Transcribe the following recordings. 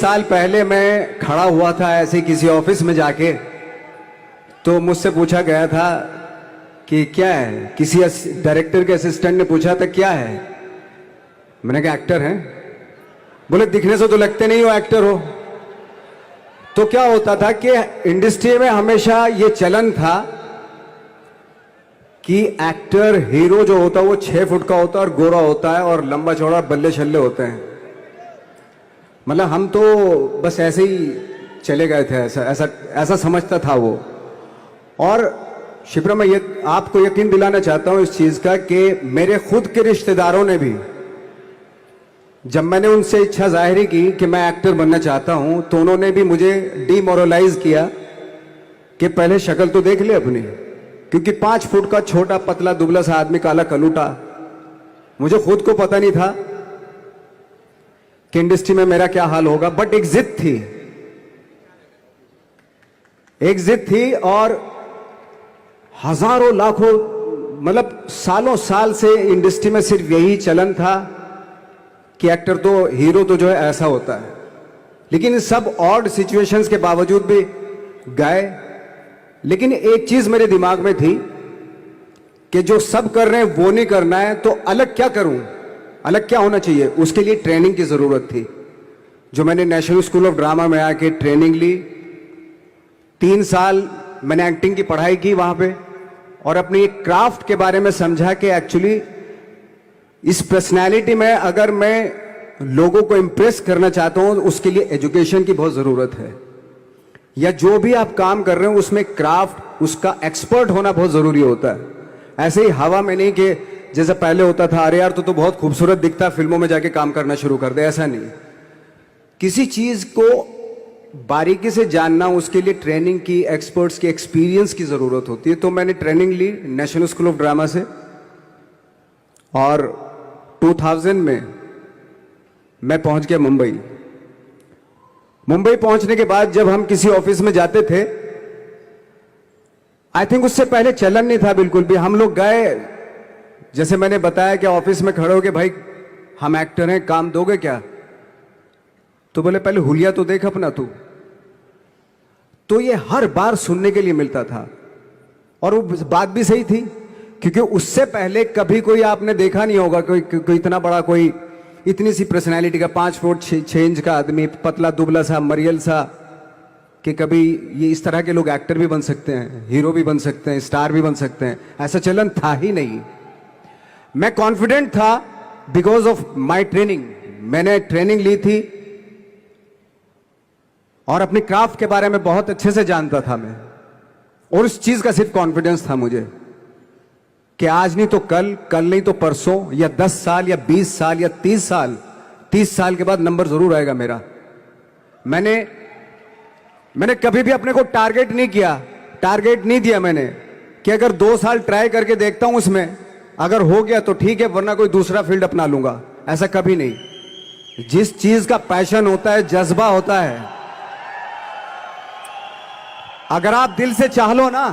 साल पहले मैं खड़ा हुआ था ऐसे किसी ऑफिस में जाके, तो मुझसे पूछा गया था कि क्या है। किसी डायरेक्टर के असिस्टेंट ने पूछा था क्या है। मैंने कहा एक्टर हैं। बोले दिखने से तो लगते नहीं हो एक्टर हो। तो क्या होता था कि इंडस्ट्री में हमेशा ये चलन था कि एक्टर हीरो जो होता है वो 6 फुट का होता है और गोरा होता है और लंबा चौड़ा बल्ले छल्ले होते हैं। मतलब हम तो बस ऐसे ही चले गए थे, ऐसा ऐसा ऐसा समझता था वो। और शिप्रा, मैं ये आपको यकीन दिलाना चाहता हूं इस चीज का कि मेरे खुद के रिश्तेदारों ने भी, जब मैंने उनसे इच्छा जाहिर की कि मैं एक्टर बनना चाहता हूं, तो उन्होंने भी मुझे डीमोरलाइज किया कि पहले शक्ल तो देख ले अपनी, क्योंकि 5 फुट का छोटा पतला दुबला सा आदमी, काला कलूटा। मुझे खुद को पता नहीं था कि इंडस्ट्री में मेरा क्या हाल होगा, बट एक जिद थी, एक जिद थी। और हजारों लाखों, मतलब सालों साल से इंडस्ट्री में सिर्फ यही चलन था कि एक्टर तो, हीरो तो जो है ऐसा होता है। लेकिन सब ऑड सिचुएशंस के बावजूद भी गए। लेकिन एक चीज मेरे दिमाग में थी कि जो सब कर रहे हैं वो नहीं करना है, तो अलग क्या करूं, अलग क्या होना चाहिए। उसके लिए ट्रेनिंग की जरूरत थी, जो मैंने नेशनल स्कूल ऑफ ड्रामा में आके ट्रेनिंग ली। 3 साल मैंने एक्टिंग की पढ़ाई की वहां पे, और अपनी एक क्राफ्ट के बारे में समझा कि एक्चुअली इस पर्सनैलिटी में अगर मैं लोगों को इंप्रेस करना चाहता हूं, उसके लिए एजुकेशन की बहुत जरूरत है। या जो भी आप काम कर रहे हो उसमें क्राफ्ट, उसका एक्सपर्ट होना बहुत जरूरी होता है। ऐसे ही हवा में नहीं कि जैसे पहले होता था, अरे यार तो बहुत खूबसूरत दिखता, फिल्मों में जाके काम करना शुरू कर दे, ऐसा नहीं। किसी चीज को बारीकी से जानना, उसके लिए ट्रेनिंग की, एक्सपर्ट्स की, एक्सपीरियंस की जरूरत होती है। तो मैंने ट्रेनिंग ली नेशनल स्कूल ऑफ ड्रामा से, और 2000 में मैं पहुंच गया मुंबई। मुंबई पहुंचने के बाद जब हम किसी ऑफिस में जाते थे, आई थिंक उससे पहले चलन नहीं था बिल्कुल भी। हम लोग गए, जैसे मैंने बताया कि ऑफिस में खड़े हो के, भाई हम एक्टर हैं, काम दोगे क्या। तो बोले पहले हुलिया तो देख अपना तू। तो ये हर बार सुनने के लिए मिलता था, और वो बात भी सही थी, क्योंकि उससे पहले कभी कोई आपने देखा नहीं होगा कोई इतना बड़ा, कोई इतनी सी पर्सनैलिटी का 5 फुट 6 इंच का आदमी, पतला दुबला सा मरियल सा, कि कभी ये इस तरह के लोग एक्टर भी बन सकते हैं, हीरो भी बन सकते हैं, स्टार भी बन सकते हैं। ऐसा चलन था ही नहीं। मैं कॉन्फिडेंट था बिकॉज ऑफ माई ट्रेनिंग। मैंने ट्रेनिंग ली थी और अपनी क्राफ्ट के बारे में बहुत अच्छे से जानता था मैं, और उस चीज का सिर्फ कॉन्फिडेंस था मुझे कि आज नहीं तो कल, कल नहीं तो परसों, या 10 साल या 20 साल या 30 साल, 30 साल के बाद नंबर जरूर आएगा मेरा। मैंने कभी भी अपने को टारगेट नहीं किया, टारगेट नहीं दिया मैंने कि अगर 2 साल ट्राई करके देखता हूं, उसमें अगर हो गया तो ठीक है, वरना कोई दूसरा फील्ड अपना लूंगा। ऐसा कभी नहीं। जिस चीज का पैशन होता है, जज्बा होता है, अगर आप दिल से चाह लो ना,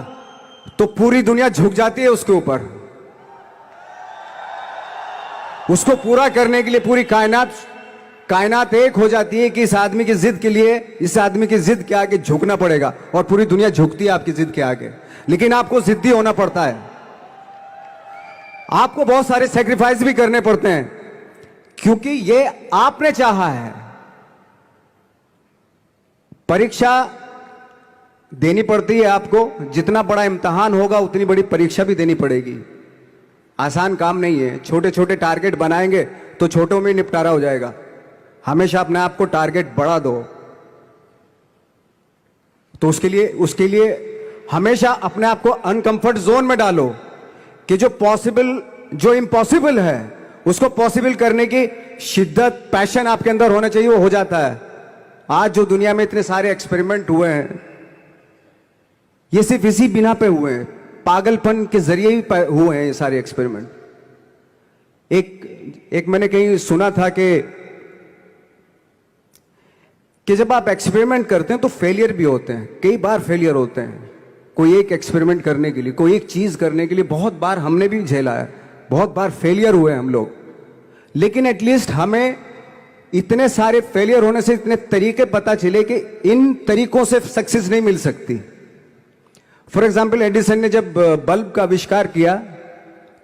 तो पूरी दुनिया झुक जाती है उसके ऊपर। उसको पूरा करने के लिए पूरी कायनात एक हो जाती है कि इस आदमी की जिद के लिए, इस आदमी की जिद के आगे झुकना पड़ेगा, और पूरी दुनिया झुकती है आपकी जिद के आगे। लेकिन आपको जिद्दी होना पड़ता है, आपको बहुत सारे सेक्रीफाइस भी करने पड़ते हैं, क्योंकि ये आपने चाहा है। परीक्षा देनी पड़ती है आपको, जितना बड़ा इम्तिहान होगा उतनी बड़ी परीक्षा भी देनी पड़ेगी। आसान काम नहीं है। छोटे छोटे टारगेट बनाएंगे तो छोटों में निपटारा हो जाएगा। हमेशा अपने आप को टारगेट बढ़ा दो। तो उसके लिए हमेशा अपने आप को अनकंफर्ट जोन में डालो, कि जो इम्पॉसिबल है उसको पॉसिबल करने की शिद्दत, पैशन आपके अंदर होना चाहिए, वो हो जाता है। आज जो दुनिया में इतने सारे एक्सपेरिमेंट हुए हैं, ये सिर्फ इसी बिना पे हुए हैं, पागलपन के जरिए ही हुए हैं ये सारे एक्सपेरिमेंट। एक मैंने कहीं सुना था कि जब आप एक्सपेरिमेंट करते हैं तो फेलियर भी होते हैं, कई बार फेलियर होते हैं। कोई एक एक्सपेरिमेंट करने के लिए, कोई एक चीज करने के लिए बहुत बार हमने भी झेला है, बहुत बार फेलियर हुए हम लोग। लेकिन एटलीस्ट हमें इतने सारे फेलियर होने से इतने तरीके पता चले कि इन तरीकों से सक्सेस नहीं मिल सकती। फॉर एग्जाम्पल, एडिसन ने जब बल्ब का आविष्कार किया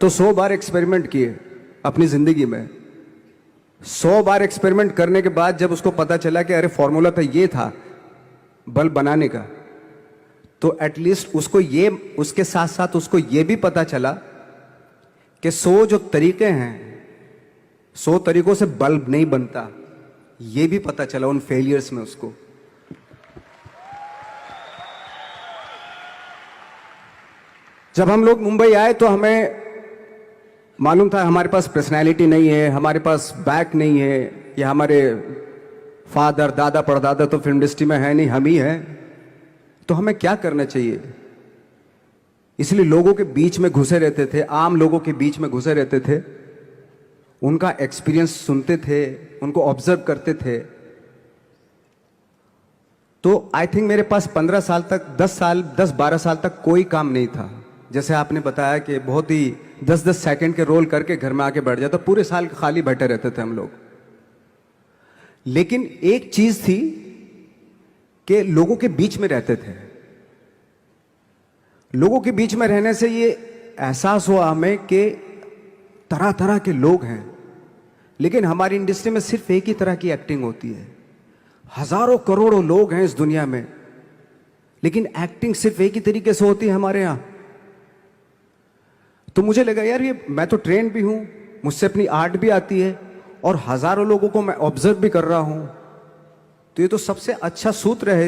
तो 100 बार एक्सपेरिमेंट किए अपनी जिंदगी में। 100 बार एक्सपेरिमेंट करने के बाद जब उसको पता चला कि अरे फॉर्मूला तो ये था बल्ब बनाने का, तो एटलीस्ट उसको ये, उसके साथ साथ उसको ये भी पता चला कि 100 जो तरीके हैं, 100 तरीकों से बल्ब नहीं बनता, ये भी पता चला उन फेलियर्स में उसको। जब हम लोग मुंबई आए तो हमें मालूम था हमारे पास पर्सनैलिटी नहीं है, हमारे पास बैक नहीं है, या हमारे फादर दादा परदादा तो फिल्म इंडस्ट्री में है नहीं, हम ही हैं, तो हमें क्या करना चाहिए। इसलिए लोगों के बीच में घुसे रहते थे, आम लोगों के बीच में घुसे रहते थे, उनका एक्सपीरियंस सुनते थे, उनको ऑब्जर्व करते थे। तो आई थिंक मेरे पास 15 साल तक, 10-12 साल तक कोई काम नहीं था। जैसे आपने बताया कि बहुत ही 10-10 सेकंड के रोल करके घर में आके बैठ जाता, पूरे साल खाली बैठे रहते थे हम लोग। लेकिन एक चीज थी कि लोगों के बीच में रहते थे। लोगों के बीच में रहने से ये एहसास हुआ हमें कि तरह तरह के लोग हैं, लेकिन हमारी इंडस्ट्री में सिर्फ एक ही तरह की एक्टिंग होती है। हजारों करोड़ों लोग हैं इस दुनिया में, लेकिन एक्टिंग सिर्फ एक ही तरीके से होती है हमारे यहां। तो मुझे लगा यार, ये मैं तो ट्रेन भी हूं, मुझसे अपनी आर्ट भी आती है, और हजारों लोगों को मैं ऑब्जर्व भी कर रहा हूं, तो ये तो सबसे अच्छा सूत्र है।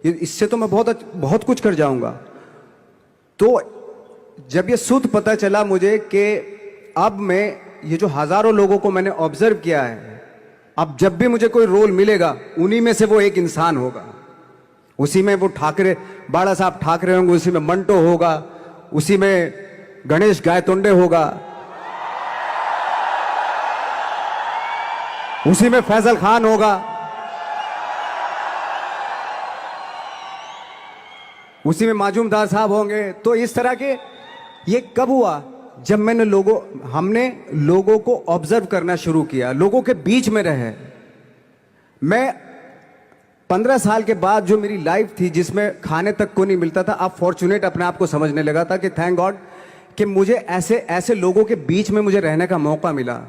इससे तो मैं बहुत कुछ कर जाऊंगा। तो जब ये सूत्र पता चला मुझे कि अब मैं ये जो हजारों लोगों को मैंने ऑब्जर्व किया है, अब जब भी मुझे कोई रोल मिलेगा उन्हीं में से वो एक इंसान होगा। उसी में वो ठाकरे, बाला साहब ठाकरे होंगे, उसी में मंटो होगा, उसी में गणेश गायतोंडे होगा, उसी में फैजल खान होगा, उसी में माजूमदार साहब होंगे। तो इस तरह के, ये कब हुआ? जब हमने लोगों को ऑब्जर्व करना शुरू किया, लोगों के बीच में रहे। मैं 15 साल के बाद जो मेरी लाइफ थी, जिसमें खाने तक को नहीं मिलता था, अब फॉर्चुनेट अपने आप को समझने लगा था कि थैंक गॉड कि मुझे ऐसे लोगों के बीच में मुझे रहने का मौका मिला।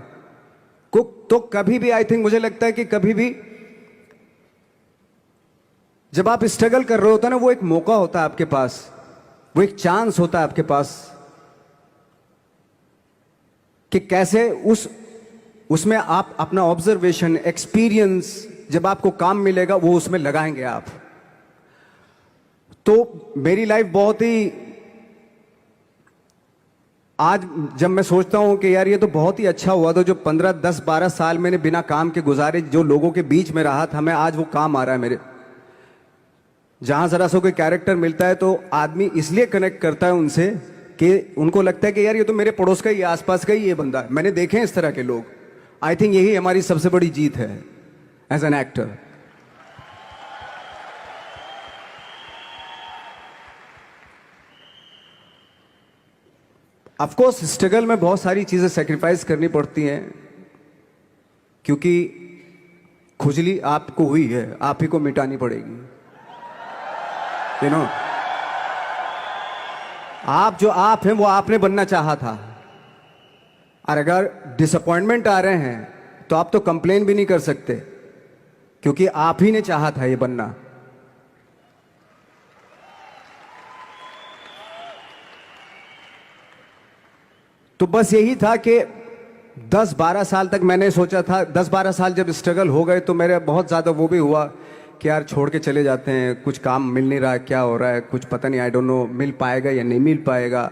तो कभी भी, आई थिंक मुझे लगता है कि कभी भी जब आप स्ट्रगल कर रहे होते ना, वो एक मौका होता है आपके पास, वो एक चांस होता है आपके पास कि कैसे उसमें आप अपना ऑब्जर्वेशन, एक्सपीरियंस, जब आपको काम मिलेगा वो उसमें लगाएंगे आप। तो मेरी लाइफ बहुत ही, आज जब मैं सोचता हूं कि यार ये तो बहुत ही अच्छा हुआ था जो 15, 10, 12 साल मैंने बिना काम के गुजारे, जो लोगों के बीच में रहा था, मैं आज वो काम आ रहा है मेरे। जहां जरा सा कोई कैरेक्टर मिलता है तो आदमी इसलिए कनेक्ट करता है उनसे कि उनको लगता है कि यार ये तो मेरे पड़ोस का ही, आसपास का ही ये बंदा है। मैंने देखे हैं इस तरह के लोग। आई थिंक यही हमारी सबसे बड़ी जीत है as an actor. Of course struggle में बहुत सारी चीजें सेक्रीफाइस करनी पड़ती हैं, क्योंकि खुजली आपको हुई है, आप ही को मिटानी पड़ेगी। यू नो, आप जो आप हैं वो आपने बनना चाहा था, और अगर डिसअपॉइंटमेंट आ रहे हैं तो आप तो कंप्लेन भी नहीं कर सकते, क्योंकि आप ही ने चाहा था ये बनना। तो बस यही था कि 10-12 साल तक मैंने सोचा था, 10-12 साल जब स्ट्रगल हो गए तो मेरे बहुत ज़्यादा वो भी हुआ कि यार छोड़ के चले जाते हैं, कुछ काम मिल नहीं रहा है, क्या हो रहा है, कुछ पता नहीं, आई डोंट नो मिल पाएगा या नहीं मिल पाएगा।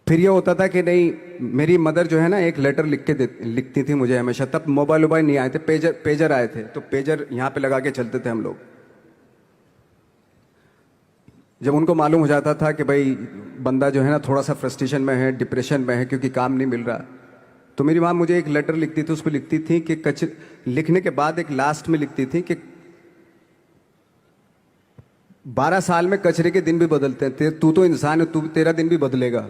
फिर ये होता था कि नहीं, मेरी मदर जो है ना, एक लेटर लिखती थी मुझे हमेशा। तब मोबाइल वोबाइल नहीं आए थे, पेजर आए थे, तो पेजर यहाँ पे लगा के चलते थे हम लोग। जब उनको मालूम हो जाता था कि भाई बंदा जो है ना थोड़ा सा फ्रस्ट्रेशन में है, डिप्रेशन में है, क्योंकि काम नहीं मिल रहा, तो मेरी माँ मुझे एक लेटर लिखती थी। उसको लिखती थी कि लिखने के बाद एक लास्ट में लिखती थी कि 12 साल में कचरे के दिन भी बदलते हैं, तू तो इंसान है, तेरा दिन भी बदलेगा।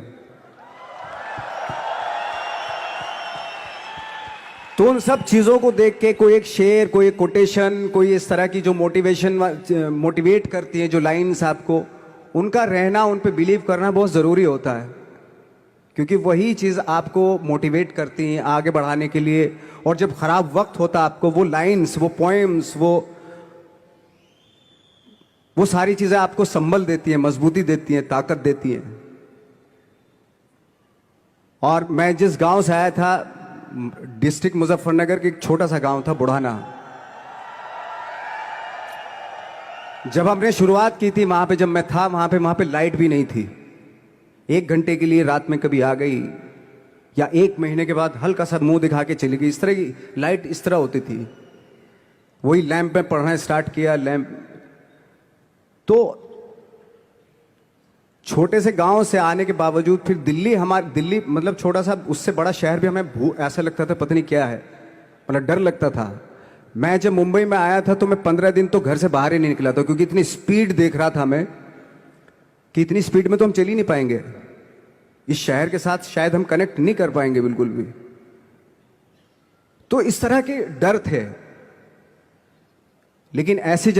तो उन सब चीज़ों को देख के कोई एक शेर, कोई एक कोटेशन, कोई इस तरह की जो मोटिवेट करती है जो लाइंस आपको, उनका रहना, उन पे बिलीव करना बहुत ज़रूरी होता है, क्योंकि वही चीज़ आपको मोटिवेट करती हैं आगे बढ़ाने के लिए। और जब खराब वक्त होता है आपको, वो लाइंस, वो पोएम्स, वो सारी चीज़ें आपको संबल देती हैं, मजबूती देती हैं, ताकत देती हैं। और मैं जिस गांव से आया था, डिस्ट्रिक्ट मुजफ्फरनगर के एक छोटा सा गांव था बुढ़ाना। जब हमने शुरुआत की थी वहां पे, जब मैं था वहां पे लाइट भी नहीं थी। 1 घंटे के लिए रात में कभी आ गई, या 1 महीने के बाद हल्का सा मुंह दिखा के चली गई। इस तरह की लाइट इस तरह होती थी। वही लैंप में पढ़ना स्टार्ट किया, लैंप। तो छोटे से गांव से आने के बावजूद फिर दिल्ली मतलब छोटा सा, उससे बड़ा शहर भी हमें ऐसा लगता था पता नहीं क्या है, मतलब डर लगता था। मैं जब मुंबई में आया था तो मैं 15 दिन तो घर से बाहर ही नहीं निकला था, क्योंकि इतनी स्पीड देख रहा था मैं कि इतनी स्पीड में तो हम चल ही नहीं पाएंगे, इस शहर के साथ शायद हम कनेक्ट नहीं कर पाएंगे बिल्कुल भी। तो इस तरह के डर थे। लेकिन ऐसी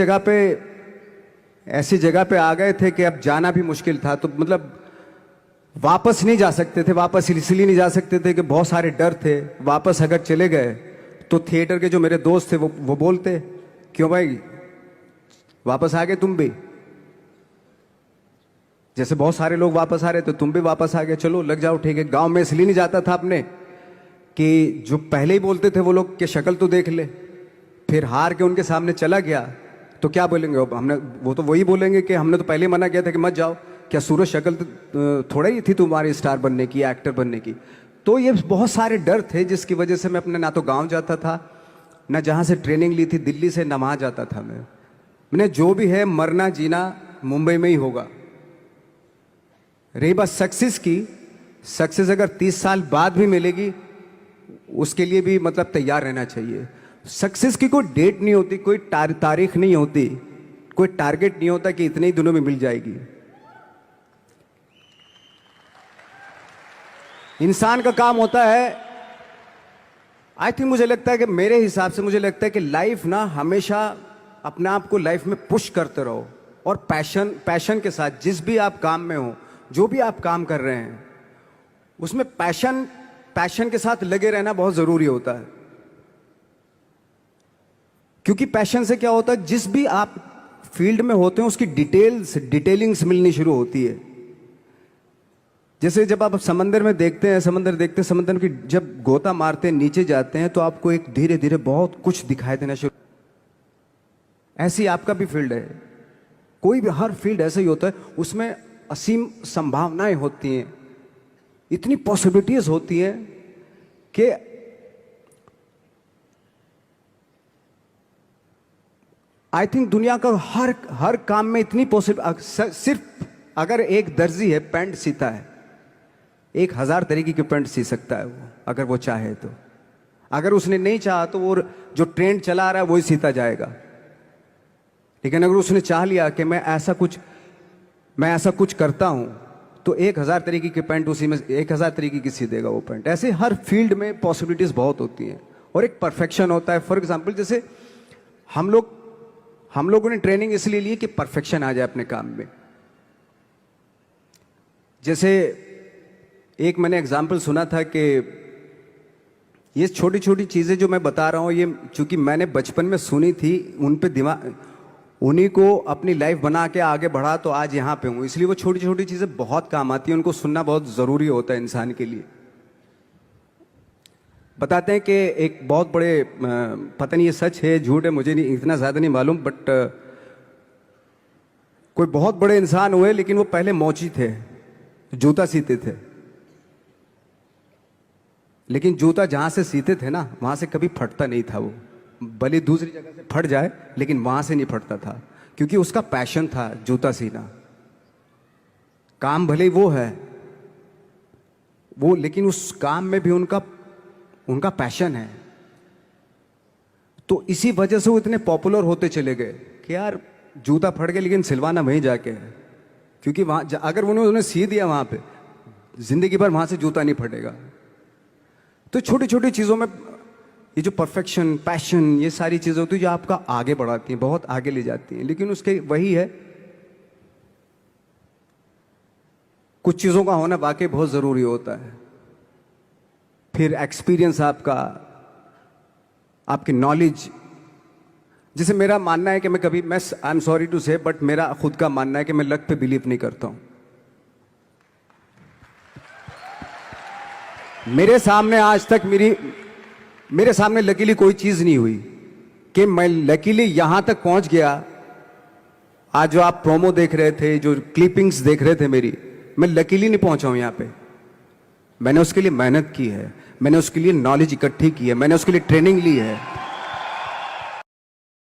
जगह पे आ गए थे कि अब जाना भी मुश्किल था। तो मतलब वापस नहीं जा सकते थे, वापस इसलिए नहीं जा सकते थे कि बहुत सारे डर थे। वापस अगर चले गए तो थिएटर के जो मेरे दोस्त थे वो बोलते, क्यों भाई वापस आ गए तुम भी, जैसे बहुत सारे लोग वापस आ रहे थे तुम भी वापस आ गए, चलो लग जाओ ठीक है। गांव में इसलिए नहीं जाता था अपने कि जो पहले ही बोलते थे वो लोग कि शक्ल तो देख ले, फिर हार के उनके सामने चला गया तो क्या बोलेंगे हमने, वो तो वही बोलेंगे कि हमने तो पहले ही मना किया था कि मत जाओ, क्या सूरज शक्ल थोड़ा ही थी तुम्हारी स्टार बनने की, एक्टर बनने की। तो ये बहुत सारे डर थे जिसकी वजह से मैं अपने ना तो गांव जाता था, ना जहां से ट्रेनिंग ली थी दिल्ली से, ना वहां जाता था। मैंने जो भी है मरना जीना मुंबई में ही होगा। रही बात सक्सेस की, सक्सेस अगर 30 साल बाद भी मिलेगी उसके लिए भी मतलब तैयार रहना चाहिए। सक्सेस की कोई डेट नहीं होती, कोई तारीख नहीं होती, कोई टारगेट नहीं होता कि इतने ही दिनों में मिल जाएगी। इंसान का काम होता है, आई थिंक मुझे लगता है कि मेरे हिसाब से मुझे लगता है कि लाइफ ना हमेशा अपने आप को लाइफ में पुश करते रहो, और पैशन के साथ जिस भी आप काम में हो, जो भी आप काम कर रहे हैं उसमें पैशन के साथ लगे रहना बहुत जरूरी होता है। क्योंकि पैशन से क्या होता है, जिस भी आप फील्ड में होते हैं उसकी डिटेलिंग्स मिलनी शुरू होती है। जैसे जब आप समंदर में देखते हैं, समंदर की जब गोता मारते हैं, नीचे जाते हैं तो आपको एक धीरे धीरे बहुत कुछ दिखाई देना शुरू। ऐसी आपका भी फील्ड है, कोई भी हर फील्ड ऐसा ही होता है, उसमें असीम संभावनाएं होती हैं, इतनी पॉसिबिलिटीज होती हैं कि आई थिंक दुनिया का हर काम में इतनी पॉसिबल। सिर्फ अगर एक दर्जी है पैंट सीता है, 1000 तरीके की पैंट सी सकता है वो, अगर वो चाहे तो। अगर उसने नहीं चाहा तो वो जो ट्रेंड चला रहा है वही सीता जाएगा। लेकिन अगर उसने चाह लिया कि मैं ऐसा कुछ करता हूं, तो 1000 तरीके की पैंट उसी में 1000 तरीके की सी देगा वो पैंट। ऐसे हर फील्ड में पॉसिबिलिटीज बहुत होती हैं, और एक परफेक्शन होता है। फॉर एग्जाम्पल जैसे हम लोगों ने ट्रेनिंग इसलिए ली कि परफेक्शन आ जाए अपने काम में। जैसे एक मैंने एग्जाम्पल सुना था कि ये छोटी छोटी चीजें जो मैं बता रहा हूं, ये चूंकि मैंने बचपन में सुनी थी, उन पे दिमाग, उन्हीं को अपनी लाइफ बना के आगे बढ़ा तो आज यहां पे हूं। इसलिए वो छोटी छोटी चीजें बहुत काम आती हैं, उनको सुनना बहुत जरूरी होता है इंसान के लिए। बताते हैं कि एक बहुत बड़े, पता नहीं ये सच है झूठ है, मुझे नहीं इतना ज़्यादा नहीं मालूम, बट कोई बहुत बड़े इंसान हुए, लेकिन वो पहले मोची थे, जूता सीते थे। लेकिन जूता जहाँ से सीते थे ना, वहाँ से कभी फटता नहीं था वो, भले दूसरी जगह से फट जाए लेकिन वहाँ से नहीं फटता था, क्योंकि उसका पैशन था जूता सीना। काम भले ही वो है वो, लेकिन उस काम में भी उनका पैशन है। तो इसी वजह से वो इतने पॉपुलर होते चले गए कि यार जूता फट गया लेकिन सिलवाना वहीं जाके है, क्योंकि वहां अगर उन्होंने सी दिया वहां पे, जिंदगी भर वहां से जूता नहीं फटेगा। तो छोटी छोटी चीजों में ये जो परफेक्शन, पैशन, ये सारी चीज़ें होती है जो आपका आगे बढ़ाती हैं, बहुत आगे ले जाती हैं। लेकिन उसके वही है, कुछ चीज़ों का होना वाकई बहुत ज़रूरी होता है। फिर एक्सपीरियंस आपका, आपकी नॉलेज। जैसे मेरा मानना है कि मैं कभी, मैं आई एम सॉरी टू से, बट मेरा खुद का मानना है कि मैं लक पे बिलीव नहीं करता हूं। मेरे सामने आज तक मेरे सामने लकीली कोई चीज नहीं हुई कि मैं लकीली यहां तक पहुंच गया। आज जो आप प्रोमो देख रहे थे, जो क्लिपिंग्स देख रहे थे मेरी, मैं लकीली नहीं पहुंचा हूं यहां पे। मैंने उसके लिए मेहनत की है, मैंने उसके लिए नॉलेज इकट्ठी की है, मैंने उसके लिए ट्रेनिंग ली है।